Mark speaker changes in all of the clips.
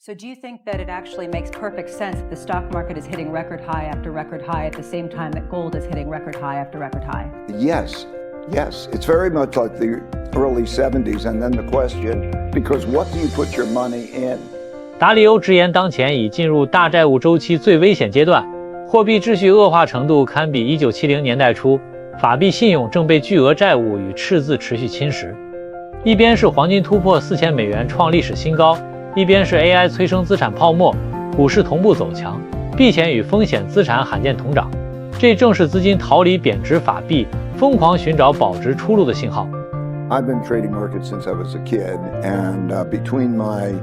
Speaker 1: So do you think that it actually makes perfect sense that the stock market is hitting record high after record high at the same time that gold is hitting record high after record high?
Speaker 2: Yes. It's very much like the early 70s. And then the question, because what do you put your money in?
Speaker 3: 达里欧直言，当前已进入大债务周期最危险阶段，货币秩序恶化程度堪比1970年代初，法币信用正被巨额债务与赤字持续侵蚀。一边是黄金突破4000美元创历史新高，一边是 AI 催生资产泡沫，股市同步走强，避险与风险资产罕见同涨。这正是资金逃离贬值法币，疯狂寻找保值出路的信号。
Speaker 2: I've been trading markets since I was a kid, and between my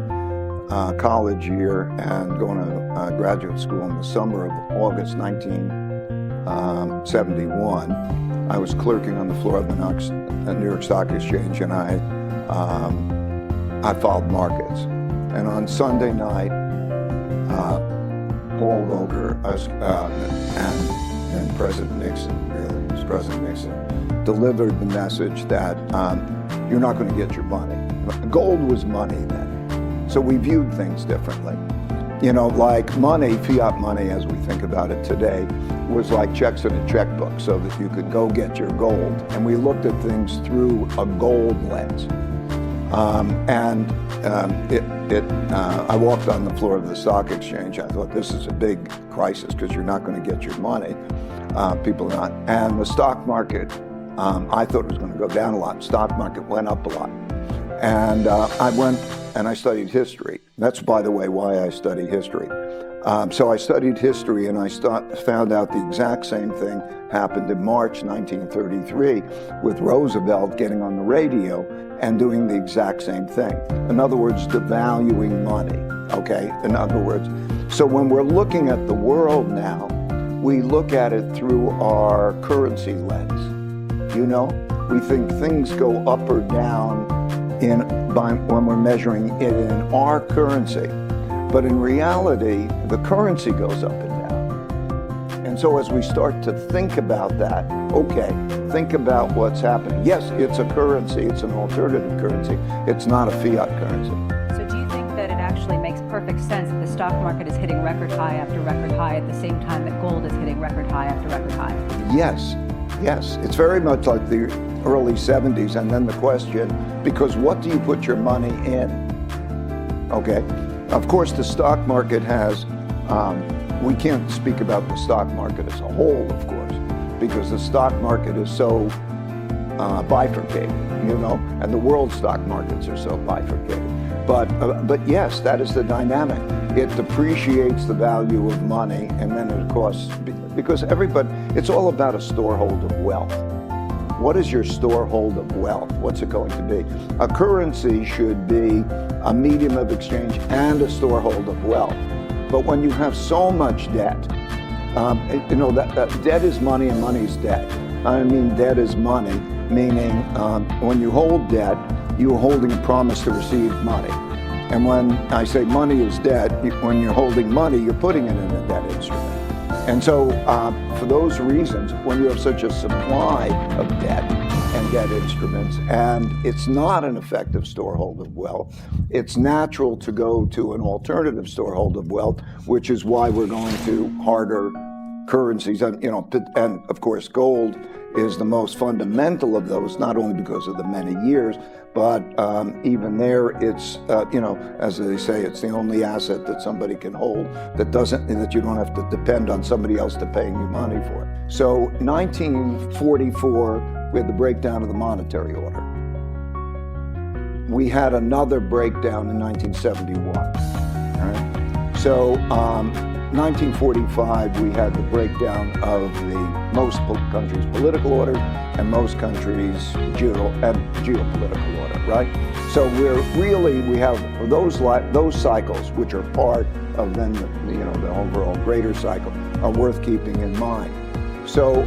Speaker 2: college year and going to graduate school in the summer of August 1971, I was clerking on the floor of the New York Stock Exchange, and I followed markets. And on Sunday night, Paul Volcker and President Nixon, delivered the message that you're not going to get your money. Gold was money then. So we viewed things differently. You know, like money, fiat money as we think about it today, was like checks in a checkbook so that you could go get your gold. And we looked at things through a gold lens. I walked on the floor of the stock exchange. I thought, this is a big crisis because you're not going to get your money. People are not. And the stock market, I thought it was going to go down a lot. Stock market went up a lot. And I went and I studied history. That's, by the way, why I study history. So I studied history, and I found out the exact same thing happened in March 1933 with Roosevelt getting on the radio and doing the exact same thing. In other words, devaluing money, okay? In other words, so when we're looking at the world now, we look at it through our currency lens. You know, we think things go up or down when we're measuring it in our currency. But in reality, the currency goes up and down. And so as we start to think about that, okay, think about what's happening. Yes, it's a currency, it's an alternative currency, it's not a fiat currency.
Speaker 1: So do you think that it actually makes perfect sense that the stock market is hitting record high after record high at the same time that gold is hitting record high after record high?
Speaker 2: Yes. It's very much like the early 70s. And then the question, because what do you put your money in? Okay. Of course, the stock market has, we can't speak about the stock market as a whole, of course, because the stock market is so bifurcated, you know, and the world stock markets are so bifurcated. But yes, that is the dynamic. It depreciates the value of money, and then it costs, because it's all about a storehold of wealth. What is your storehold of wealth? What's it going to be? A currency should be a medium of exchange and a storehold of wealth. But when you have so much debt, you know, that debt is money and money is debt. I mean, debt is money, meaning when you hold debt, you're holding a promise to receive money. And when I say money is debt, when you're holding money, you're putting it in a debt instrument. And so for those reasons, when you have such a supply of debt and debt instruments, and it's not an effective storehold of wealth, it's natural to go to an alternative storehold of wealth, which is why we're going to harder currencies. And, you know, and of course, gold is the most fundamental of those, not only because of the many years, but even there, it's, you know, as they say, it's the only asset that somebody can hold that you don't have to depend on somebody else to paying you money for. So 1944, we had the breakdown of the monetary order. We had another breakdown in 1971. All right? So 1945, we had the breakdown of most countries' political order and most countries' geopolitical order, right? So we have those cycles, which are part of then the overall greater cycle, are worth keeping in mind. So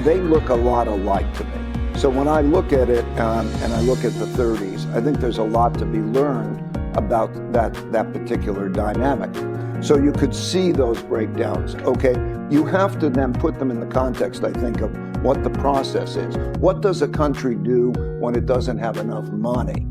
Speaker 2: they look a lot alike to me. So when I look at it and I look at the 30s, I think there's a lot to be learned about that particular dynamic. So you could see those breakdowns. Okay, you have to then put them in the context, I think, of what the process is. What does a country do when it doesn't have enough money?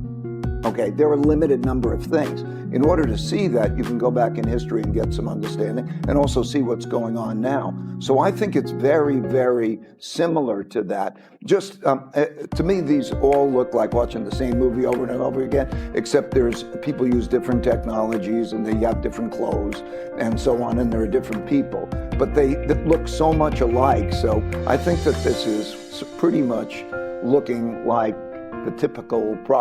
Speaker 2: Okay, there are a limited number of things. In order to see that, you can go back in history and get some understanding and also see what's going on now. So I think it's very, very similar to that. Just, to me, these all look like watching the same movie over and over again, except people use different technologies and they have different clothes and so on, and there are different people. But they look so much alike. So I think that this is pretty much looking like the typical product.